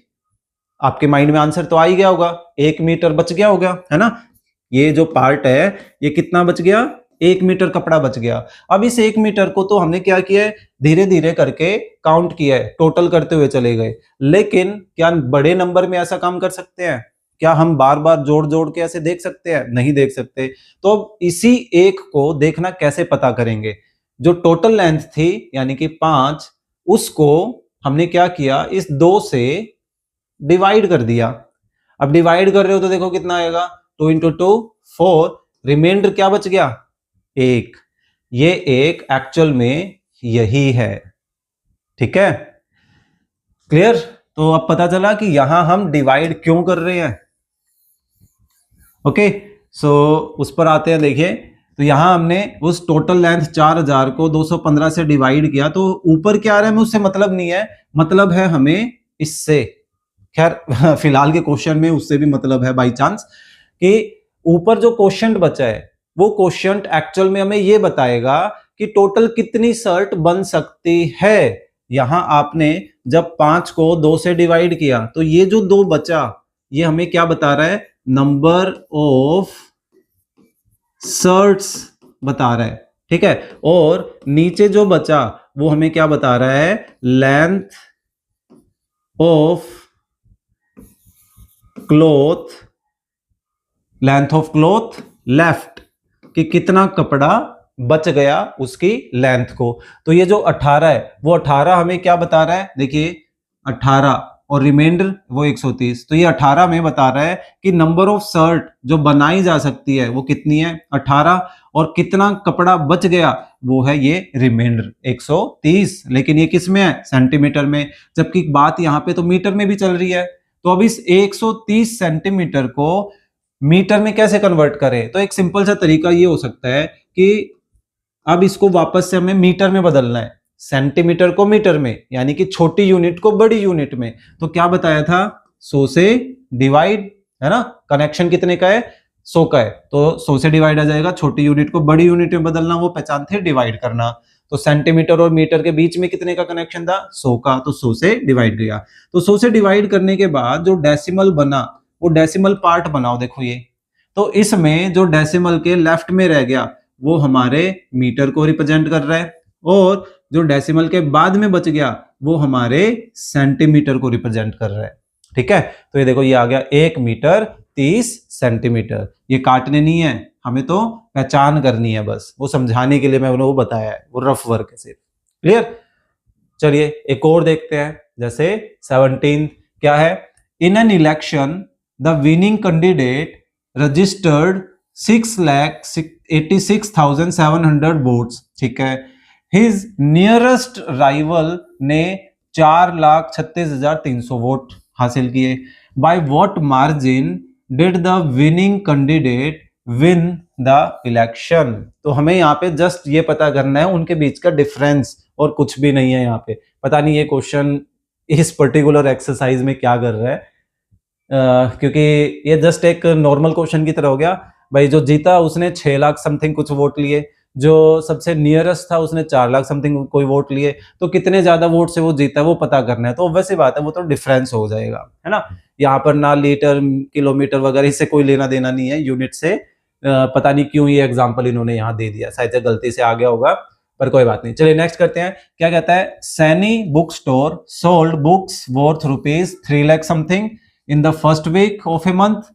आपके माइंड में आंसर तो आ ही गया होगा, 1 मीटर बच गया होगा, है ना। ये जो पार्ट है ये कितना बच गया, 1 मीटर कपड़ा बच गया। अब इस 1 मीटर को तो हमने क्या किया है, धीरे धीरे करके काउंट किया है, टोटल करते हुए चले गए। लेकिन क्या बड़े नंबर में ऐसा काम कर सकते हैं, क्या हम बार बार जोड़ जोड़ के ऐसे देख सकते हैं, नहीं देख सकते। तो अब इसी एक को देखना कैसे पता करेंगे, जो टोटल लेंथ थी यानी कि 5, उसको हमने क्या किया, इस 2 से डिवाइड कर दिया। अब डिवाइड कर रहे हो तो देखो कितना आएगा, 2 × 2 4, रिमाइंडर क्या बच गया, एक, ये एक एक्चुअल में यही है। ठीक है, क्लियर? तो अब पता चला कि यहां हम डिवाइड क्यों कर रहे हैं। ओके, सो उस पर आते हैं। देखिए, तो यहां हमने उस टोटल लेंथ 4000 को 215 से डिवाइड किया, तो ऊपर क्या आ रहा है हमें उससे मतलब नहीं है, मतलब है हमें इससे। खैर फिलहाल के क्वेश्चन में उससे भी मतलब है बाई चांस, कि ऊपर जो क्वेश्चन बचा है वो क्वेश्चन एक्चुअल में हमें ये बताएगा कि टोटल कितनी शर्ट बन सकती है। यहां आपने जब 5 को 2 से डिवाइड किया तो ये जो 2 बचा ये हमें क्या बता रहा है, नंबर ऑफ शर्ट्स बता रहा है। ठीक है, और नीचे जो बचा वो हमें क्या बता रहा है, length of cloth, length of cloth left, कि कितना कपड़ा बच गया उसकी लेंथ को। तो ये जो 18 है वो 18 हमें क्या बता रहा है, देखिए 18 और रिमाइंडर वो 130, तो ये 18 में बता रहा है कि नंबर ऑफ शर्ट जो बनाई जा सकती है वो कितनी है, 18, और कितना कपड़ा बच गया वो है ये रिमाइंडर 130। लेकिन ये किस में है, सेंटीमीटर में, जबकि बात यहाँ पे तो मीटर में भी चल रही है। तो अब इस 130 सेंटीमीटर को मीटर में कैसे कन्वर्ट करें, तो एक सिंपल सा तरीका ये हो सकता है कि अब इसको वापस से हमें मीटर में बदलना है, सेंटीमीटर को मीटर में, यानी कि छोटी यूनिट को बड़ी यूनिट में। तो क्या बताया था, 100 से डिवाइड, है ना, कनेक्शन कितने का है, 100 का है, तो 100 से डिवाइड आ जाएगा, छोटी यूनिट को बड़ी यूनिट में बदलना वो पहचान थे डिवाइड करना। तो सेंटीमीटर और मीटर के बीच में कितने का कनेक्शन था, 100 का, तो 100 से डिवाइड गया। तो 100 से डिवाइड करने के बाद जो डेसिमल बना वो डेसिमल पार्ट बनाओ, देखो ये, तो इसमें जो डेसिमल के लेफ्ट में रह गया वो हमारे मीटर को रिप्रेजेंट कर रहा है, और जो डेसिमल के बाद में बच गया वो हमारे सेंटीमीटर को रिप्रेजेंट कर रहा है। ठीक है, तो ये देखो ये आ गया 1 मीटर 30 सेंटीमीटर। ये काटने नहीं है, हमें तो पहचान करनी है, बस वो समझाने के लिए मैंने वो बताया है, वो रफ वर्क है सिर्फ। क्लियर? चलिए एक और देखते हैं, जैसे 17 क्या है, in an election the winning candidate registered 6,86,700 votes. ठीक है, हिज नियरेस्ट राइवल ने 4,36,300 वोट हासिल किए। By what margin did the winning candidate win the election. तो हमें यहाँ पे जस्ट ये पता करना है उनके बीच का डिफरेंस, और कुछ भी नहीं है यहाँ पे। पता नहीं ये क्वेश्चन इस पर्टिकुलर एक्सरसाइज में क्या कर रहा है, क्योंकि ये जस्ट एक नॉर्मल क्वेश्चन की तरह हो गया। भाई जो जीता उसने 6 लाख समथिंग कुछ वोट लिए, जो सबसे नियरेस्ट था उसने 4 लाख समथिंग कोई वोट लिए, तो कितने ज्यादा वोट से वो जीता है वो पता करना है। तो वैसी बात है, वो तो डिफरेंस हो जाएगा, है ना। यहाँ पर ना लीटर किलोमीटर वगैरह इससे कोई लेना देना नहीं है, यूनिट से। पता नहीं क्यों ये एग्जाम्पल इन्होंने यहाँ दे दिया, शायद से गलती से आ गया होगा, पर कोई बात नहीं। चलिए नेक्स्ट करते हैं, क्या कहता है, Saini book store sold books worth ₹3 lakh something in the first week of a month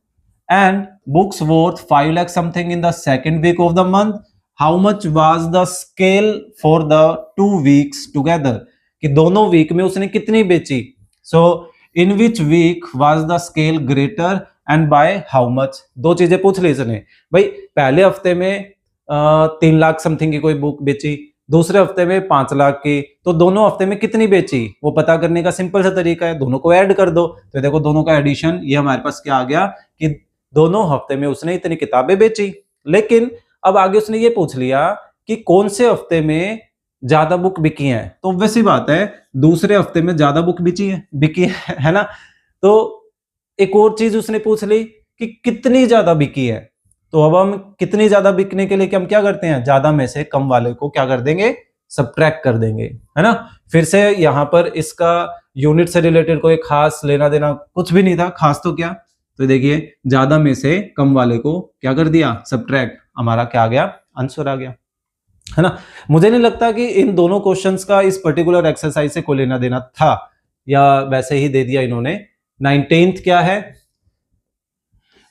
and books worth 5 lakh something in the second week of the month. How much was the scale for the 2 weeks together? कि दोनों week में उसने कितनी बेची। So in which week was the scale greater and by how much? दो चीजें पूछ ली इसने। भाई पहले हफ्ते में 3 लाख समथिंग की कोई बुक बेची, दूसरे हफ्ते में 5 लाख की, तो दोनों हफ्ते में कितनी बेची वो पता करने का सिंपल सा तरीका है, दोनों को ऐड कर दो। तो देखो दोनों का एडिशन, ये हमारे पास क्या आ गया कि दोनों हफ्ते में उसने इतनी किताबें बेची। लेकिन अब आगे उसने ये पूछ लिया कि कौन से हफ्ते में ज्यादा बुक बिकी है, तो वैसी बात है दूसरे हफ्ते में ज्यादा बुक बिकी है ना। तो एक और चीज उसने पूछ ली कि कितनी ज्यादा बिकी है। तो अब हम कितनी ज्यादा बिकने के लिए हम क्या करते हैं, ज्यादा में से कम वाले को क्या कर देंगे, सबट्रैक्ट कर देंगे, है ना। फिर से यहां पर इसका यूनिट से रिलेटेड कोई खास लेना देना कुछ भी नहीं था, खास तो क्या, तो देखिए ज्यादा में से कम वाले को क्या कर दिया, सबट्रैक्ट, हमारा क्या आ गया, आंसर आ गया, है ना। मुझे नहीं लगता कि इन दोनों क्वेश्चंस का इस पर्टिकुलर एक्सरसाइज से कोई लेना देना था, या वैसे ही दे दिया इन्होंने। 19th क्या है,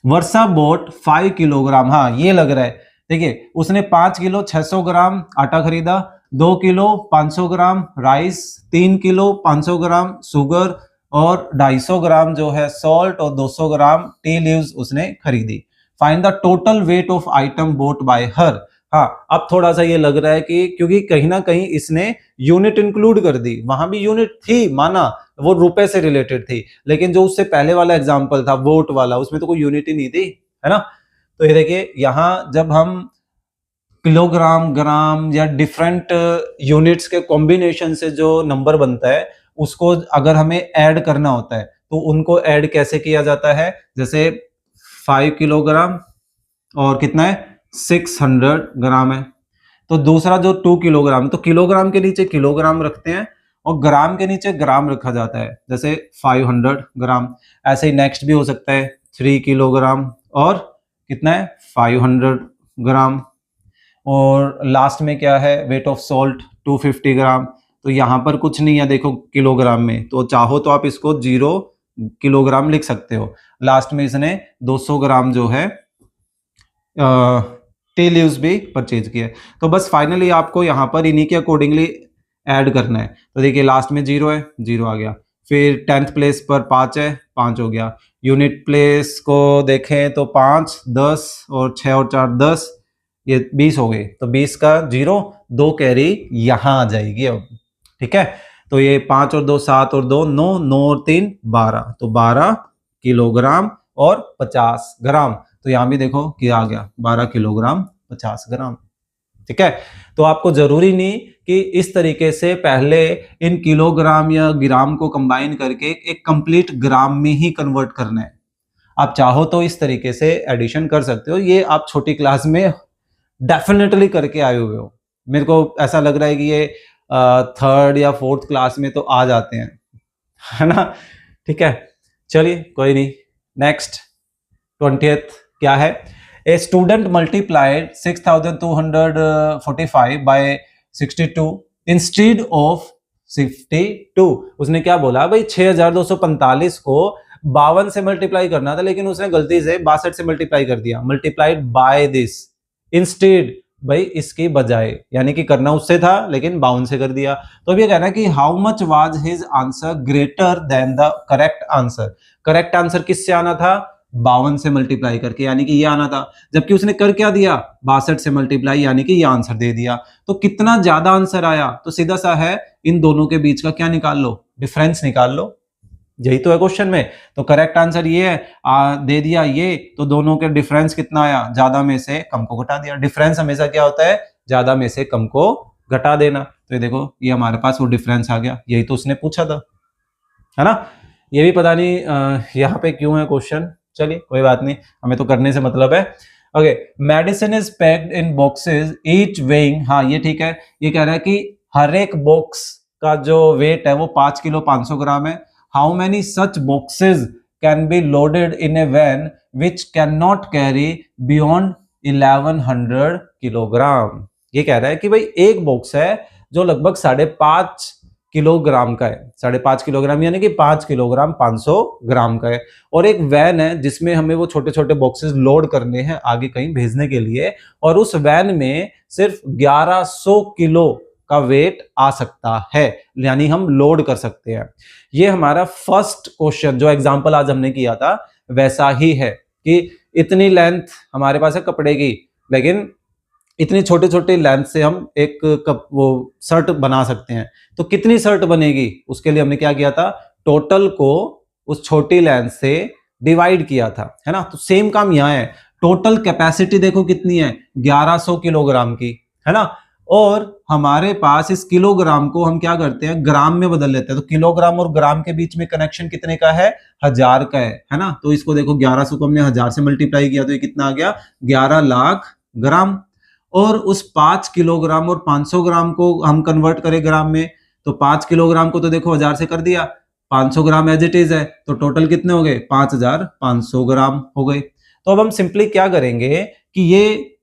वर्षा बोट 5 किलोग्राम, हाँ ये लग रहा है। देखिए उसने 5 किलो 600 ग्राम आटा खरीदा, 2 किलो 500 ग्राम राइस, 3 किलो 500 ग्राम शुगर, और 250 ग्राम जो है सॉल्ट, और 200 ग्राम टी लीव्स उसने खरीदी। Find the total weight of item boat bye हर। हाँ, अब थोड़ा सा ये लग रहा है कि क्योंकि कहीं ना कहीं इसने यूनिट इंक्लूड कर दी, वहां भी यूनिट थी माना, वो रुपए से रिलेटेड थी, लेकिन जो उससे पहले वाला एग्जांपल था वोट वाला, उसमें तो कोई यूनिट ही नहीं थी, है ना। तो ये देखिए यहां जब हम किलोग्राम, ग्राम या डिफरेंट यूनिट्स के कॉम्बिनेशन से जो नंबर बनता है, उसको अगर हमें ऐड करना होता है तो उनको ऐड कैसे किया जाता है, जैसे 5 किलोग्राम और कितना है 600 ग्राम है, तो दूसरा जो 2 किलोग्राम, तो किलोग्राम के नीचे किलोग्राम रखते हैं और ग्राम के नीचे ग्राम रखा जाता है, जैसे 500 ग्राम। ऐसे ही नेक्स्ट भी हो सकता है 3 किलोग्राम और कितना है 500 ग्राम। और लास्ट में क्या है, वेट ऑफ सॉल्ट 250 ग्राम। तो यहाँ पर कुछ नहीं है देखो किलोग्राम में, तो चाहो तो आप इसको 0 किलोग्राम लिख सकते हो। लास्ट में इसने 200 ग्राम जो है टी लीव्स भी परचेज किया। तो बस फाइनली आपको यहाँ पर इन्हीं के अकॉर्डिंगली ऐड करना है। तो देखिए लास्ट में 0 है, 0 आ गया, फिर 10th प्लेस पर 5 है, 5 हो गया। यूनिट प्लेस को देखें तो 5, 10 और 6 और 4 10, ये 20 हो गई, तो 20 का 0, 2 कैरी यहां आ जाएगी अब, ठीक है। तो ये 5 और 2 7 और 2 9, 9 और 3 12, तो 12 किलोग्राम और 50 ग्राम। तो यहां भी देखो कि आ गया 12 किलोग्राम 50 ग्राम, ठीक है। तो आपको जरूरी नहीं कि इस तरीके से पहले इन किलोग्राम या ग्राम को कंबाइन करके एक कंप्लीट ग्राम में ही कन्वर्ट करना है। आप चाहो तो इस तरीके से एडिशन कर सकते हो, ये आप छोटी क्लास में डेफिनेटली करके आए हुए हो। मेरे को ऐसा लग रहा है कि ये 3rd या 4th क्लास में तो आ जाते हैं, है ना, ठीक है। चलिए कोई नहीं, नेक्स्ट 20th क्या है, a student multiplied 6245 by 62 instead of 52। उसने क्या बोला भाई, 6245 को 52 से मल्टीप्लाई करना था, लेकिन उसने गलती से 62 से मल्टीप्लाई कर दिया, मल्टीप्लाइड बाय दिस इंस्टेड, भाई इसकी बजाय, यानी कि करना उससे था लेकिन 52 से कर दिया। तो अब ये कहना है कि how much was his answer greater than the correct answer. Correct answer किससे आना था, 52 से मल्टीप्लाई करके, यानी कि ये आना था, जबकि उसने कर क्या दिया 62 से मल्टीप्लाई, यानी कि ये आंसर दे दिया। तो कितना ज्यादा आंसर आया, तो सीधा सा है इन दोनों के बीच का क्या निकाल लो, डिफरेंस निकाल लो, यही तो है क्वेश्चन में। तो करेक्ट आंसर ये है, दे दिया ये, तो दोनों के डिफरेंस कितना आया, ज्यादा में से कम को घटा दिया। डिफरेंस हमेशा क्या होता है, ज्यादा में से कम को घटा देना। तो ये देखो ये हमारे पास वो डिफरेंस आ गया, यही तो उसने पूछा था, है ना। ये भी पता नहीं यहाँ पे क्यों है क्वेश्चन, चलिए कोई बात नहीं, हमें तो करने से मतलब है। Okay, medicine is packed in boxes each weighing, हाँ ये ठीक है, ये कह रहा है कि हर एक बॉक्स का जो वेट है वो 5 किलो 500 ग्राम है। How many such boxes can be loaded in a van which can not carry beyond 1100 kilogram. ये कह रहा है कि भाई एक बॉक्स है जो लगभग 5.5 किलोग्राम का है, 5.5 किलोग्राम यानी कि 5 किलोग्राम 500 ग्राम का है, और एक वैन है जिसमें हमें वो छोटे छोटे बॉक्सेस लोड करने हैं आगे कहीं भेजने के लिए, और उस वैन में सिर्फ 1100 किलो का वेट आ सकता है, यानी हम लोड कर सकते हैं। ये हमारा फर्स्ट क्वेश्चन जो एग्जांपल आज हमने किया था वैसा ही है कि इतनी लेंथ हमारे पास है कपड़े की, लेकिन इतनी छोटे छोटे लेंथ से हम एक कप वो शर्ट बना सकते हैं। तो कितनी शर्ट बनेगी, उसके लिए हमने क्या किया था, टोटल को उस छोटी लेंथ से डिवाइड किया था, है ना। तो सेम काम यहाँ है, टोटल कैपेसिटी देखो कितनी है 1100 किलोग्राम की, है ना, और हमारे पास इस किलोग्राम को हम क्या करते हैं ग्राम में बदल लेते हैं। तो किलोग्राम और ग्राम के बीच में कनेक्शन कितने का है, 1000 का है ना। तो इसको देखो 1100 को हमने 1000 से मल्टीप्लाई किया तो ये कितना आ गया 11 लाख ग्राम। और उस 5 किलोग्राम और 500 ग्राम को हम कन्वर्ट करें ग्राम में, तो 5 किलोग्राम को तो देखो 1000 से कर दिया, 500 ग्राम एज इट इज है, तो टोटल कितने हो गए 5500 ग्राम हो गए। तो अब हम सिंपली क्या करेंगे कि ये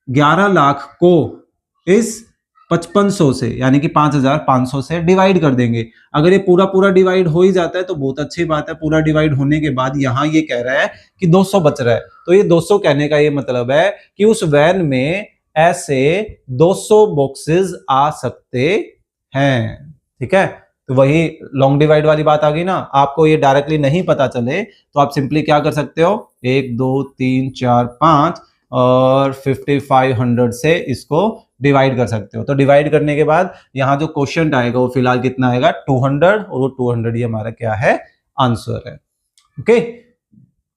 11 लाख को इस 5500 से यानी कि 5500 से डिवाइड कर देंगे। अगर ये पूरा पूरा डिवाइड हो ही जाता है तो बहुत अच्छी बात है। पूरा डिवाइड होने के बाद यहाँ ये कह रहा है कि 200 बच रहा है, तो ये 200 कहने का ये मतलब है कि उस वैन में ऐसे 200 बॉक्सेस आ सकते हैं, ठीक है। तो वही लॉन्ग डिवाइड वाली बात आ गई ना। आपको ये डायरेक्टली नहीं पता चले तो आप सिंपली क्या कर सकते हो, 1 2 3 4 5 और 5500 से इसको डिवाइड कर सकते हो। तो डिवाइड करने के बाद यहाँ जो क्वोशिएंट आएगा वो फिलहाल कितना आएगा 200, और वो 200 ही हमारा क्या है, आंसर है। ओके,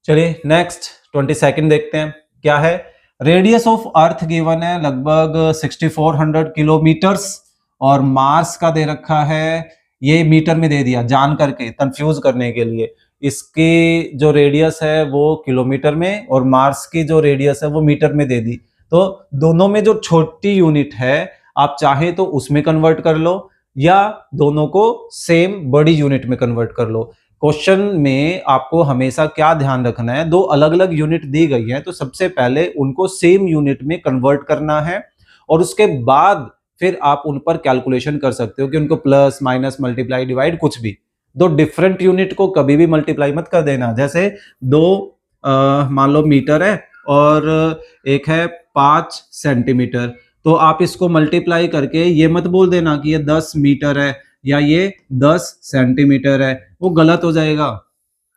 चलिए नेक्स्ट 22 देखते हैं क्या है। रेडियस ऑफ अर्थ गिवन है लगभग 6400 किलोमीटर्स, और मार्स का दे रखा है, ये मीटर में दे दिया जान करके कंफ्यूज करने के लिए। इसकी जो रेडियस है वो किलोमीटर में, और मार्स की जो रेडियस है वो मीटर में दे दी। तो दोनों में जो छोटी यूनिट है आप चाहे तो उसमें कन्वर्ट कर लो, या दोनों को सेम बड़ी यूनिट में कन्वर्ट कर लो। क्वेश्चन में आपको हमेशा क्या ध्यान रखना है, दो अलग अलग यूनिट दी गई है तो सबसे पहले उनको सेम यूनिट में कन्वर्ट करना है, और उसके बाद फिर आप उन पर कैलकुलेशन कर सकते हो कि उनको प्लस माइनस मल्टीप्लाई डिवाइड कुछ भी। दो डिफरेंट यूनिट को कभी भी मल्टीप्लाई मत कर देना। जैसे दो मान लो मीटर है और एक है 5 सेंटीमीटर, तो आप इसको मल्टीप्लाई करके ये मत बोल देना कि ये 10 मीटर है या ये 10 सेंटीमीटर है, वो गलत हो जाएगा।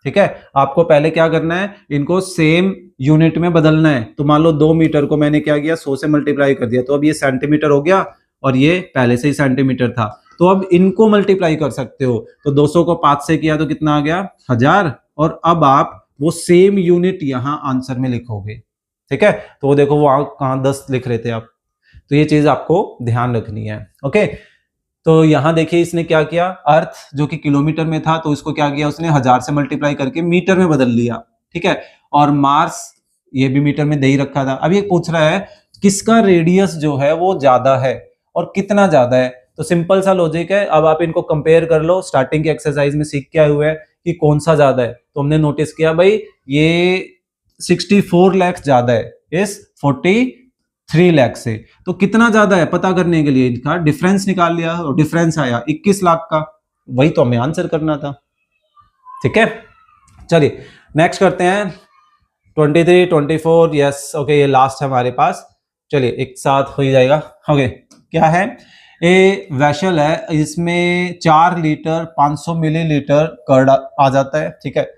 ठीक है, आपको पहले क्या करना है, इनको सेम यूनिट में बदलना है। तो मान लो 2 मीटर को मैंने क्या किया, 100 से मल्टीप्लाई कर दिया, तो अब ये सेंटीमीटर हो गया और ये पहले से ही सेंटीमीटर था, तो अब इनको मल्टीप्लाई कर सकते हो। तो 200 को 5 से किया तो कितना आ गया, 1000, और अब आप वो सेम यूनिट यहां आंसर में लिखोगे। ठीक है, तो वो देखो वहां कहां 10 लिख रहे थे आप, तो ये चीज आपको ध्यान रखनी है। ओके, तो यहां देखिए इसने क्या किया, अर्थ जो कि किलोमीटर में था तो इसको क्या किया उसने 1000 से मल्टीप्लाई करके मीटर में बदल लिया। ठीक है, और मार्स ये भी मीटर में दे ही रखा था। अब ये पूछ रहा है किसका रेडियस जो है वो ज्यादा है और कितना ज्यादा है। तो सिंपल सा लॉजिक है, अब आप इनको कंपेयर कर लो। स्टार्टिंग के एक्सरसाइज में सीख के आए हुए हैं कि कौन सा ज्यादा है, तो हमने नोटिस किया भाई ये 64 लाख ज्यादा है इस 43 लाख से। तो कितना ज्यादा है पता करने के लिए इनका डिफरेंस निकाल लिया, और डिफरेंस आया 21 लाख का, वही तो हमें आंसर करना था। ठीक है, चलिए नेक्स्ट करते हैं 23, 24, यस ओके, ये लास्ट है हमारे पास। चलिए एक साथ हो ही जाएगा। ओके, क्या है, ए वैशल है, इसमें 4 लीटर 500 मिलीलीटर कर्ड आ जाता है। ठीक है,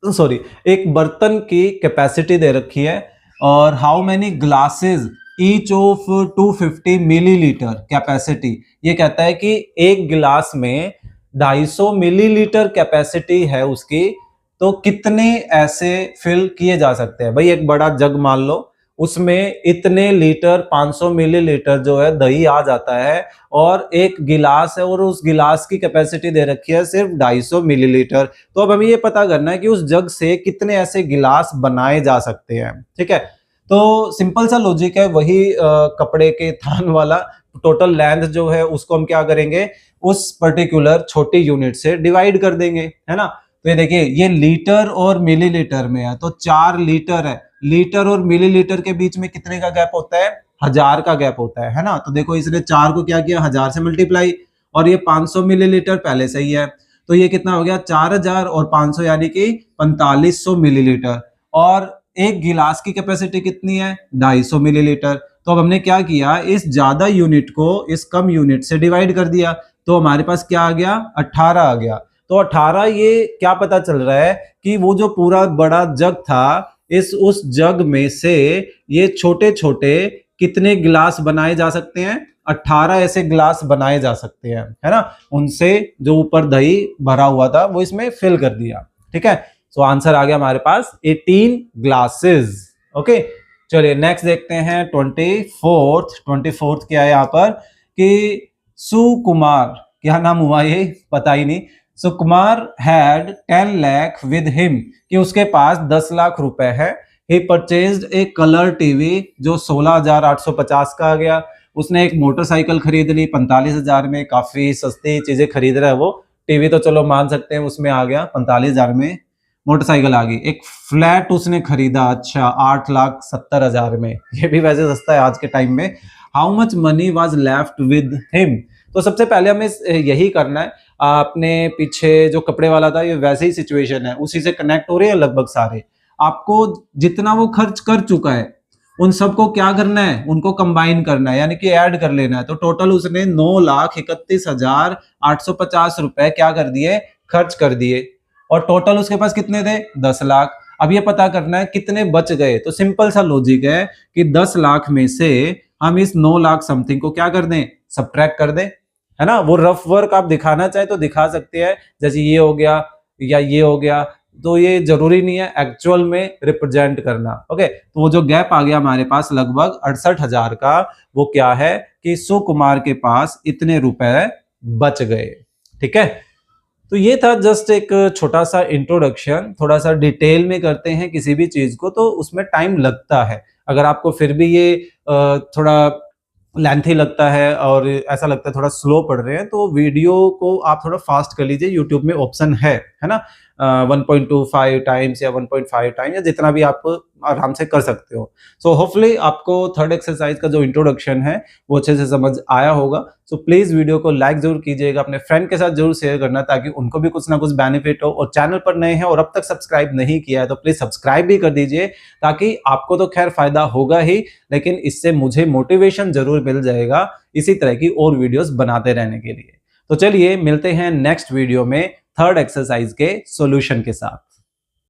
सॉरी, एक बर्तन की कैपेसिटी दे रखी है, और how many glasses each of 250 millilitre capacity. ये कहता है कि एक गिलास में 250 मिलीलीटर कैपेसिटी है उसकी, तो कितने ऐसे फिल किए जा सकते हैं। भाई एक बड़ा जग मान लो, उसमें इतने लीटर 500 मिलीलीटर जो है दही आ जाता है, और एक गिलास है और उस गिलास की कैपेसिटी दे रखी है सिर्फ 250 मिलीलीटर। तो अब हमें ये पता करना है कि उस जग से कितने ऐसे गिलास बनाए जा सकते हैं। ठीक है, तो सिंपल सा लॉजिक है, वही कपड़े के थान वाला। टोटल लेंथ जो है उसको हम क्या करेंगे, उस पर्टिकुलर छोटी यूनिट से डिवाइड कर देंगे, है ना। तो ये देखिए ये लीटर और मिलीलीटर में है, तो 4 लीटर है, लीटर और मिलीलीटर के बीच में कितने का गैप होता है, 1000 का गैप होता है ना। तो देखो इसने 4 को क्या किया, 1000 से मल्टीप्लाई, और ये 500 मिलीलीटर पहले से ही है, तो ये कितना हो गया 4000 और 500 यानी कि 4500 मिलीलीटर। और एक गिलास की कैपेसिटी कितनी है, 250 मिलीलीटर। तो अब हमने क्या किया, इस ज्यादा यूनिट को इस कम यूनिट से डिवाइड कर दिया, तो हमारे पास क्या आ गया, 18 आ गया। तो 18, ये क्या पता चल रहा है कि वो जो पूरा बड़ा जग था, उस जग में से ये छोटे छोटे कितने गिलास बनाए जा सकते हैं, 18 ऐसे गिलास बनाए जा सकते हैं, है ना। उनसे जो ऊपर दही भरा हुआ था वो इसमें फिल कर दिया। ठीक है, सो आंसर आ गया हमारे पास 18 ग्लासेस। ओके, चलिए नेक्स्ट देखते हैं 24th क्या है यहाँ पर, कि सुकुमार, क्या नाम हुआ ये पता ही नहीं, सुकुमार हैड 10 लाख विद हिम, कि उसके पास 10 लाख रुपए है। ही परचेज्ड ए कलर टीवी जो 16,850 का आ गया। उसने एक मोटरसाइकिल खरीद ली 45,000 में, काफी सस्ती चीजें खरीद रहा है वो। टीवी तो चलो मान सकते हैं उसमें आ गया 45,000 में, मोटरसाइकिल आ गई। एक फ्लैट उसने खरीदा, अच्छा 8,70,000 में, ये भी वैसे सस्ता है आज के टाइम में। How much money was left with him. तो सबसे पहले हमें यही करना है, आपने पीछे जो कपड़े वाला था ये वैसे ही सिचुएशन है, उसी से कनेक्ट हो रहे हैं लगभग सारे। आपको जितना वो खर्च कर चुका है उन सबको क्या करना है, उनको कंबाइन करना है, यानी कि ऐड कर लेना है। तो टोटल उसने 9,31,850 रुपए क्या कर दिए, खर्च कर दिए। और टोटल उसके पास कितने थे, 10 लाख। अब ये पता करना है कितने बच गए। तो सिंपल सा लॉजिक है कि 10 लाख में से हम इस 9 लाख समथिंग को क्या कर दें, सब्ट्रैक्ट कर दें, है ना। वो रफ वर्क आप दिखाना चाहे तो दिखा सकते हैं, जैसे ये हो गया या ये हो गया, तो ये जरूरी नहीं है एक्चुअल में रिप्रेजेंट करना। ओके, तो वो जो गैप आ गया हमारे पास लगभग 68,000 का, वो क्या है कि सुकुमार के पास इतने रुपए बच गए। ठीक है, तो ये था जस्ट एक छोटा सा इंट्रोडक्शन। थोड़ा सा डिटेल में करते हैं किसी भी चीज को तो उसमें टाइम लगता है। अगर आपको फिर भी ये थोड़ा लेंथी लगता है और ऐसा लगता है थोड़ा स्लो पढ़ रहे हैं, तो वीडियो को आप थोड़ा फास्ट कर लीजिए। यूट्यूब में ऑप्शन है ना, 1.25 टाइम्स या 1.5 टाइम या जितना भी आप आराम से कर सकते हो। सो होपफुली आपको थर्ड एक्सरसाइज का जो इंट्रोडक्शन है वो अच्छे से समझ आया होगा। सो प्लीज वीडियो को लाइक जरूर कीजिएगा, अपने फ्रेंड के साथ जरूर शेयर करना ताकि उनको भी कुछ ना कुछ बेनिफिट हो। और चैनल पर नए हैं और अब तक सब्सक्राइब नहीं किया है तो प्लीज सब्सक्राइब भी कर दीजिए, ताकि आपको तो खैर फायदा होगा ही, लेकिन इससे मुझे मोटिवेशन जरूर मिल जाएगा इसी तरह की और वीडियोस बनाते रहने के लिए। तो चलिए मिलते हैं नेक्स्ट वीडियो में थर्ड एक्सरसाइज के सॉल्यूशन के साथ।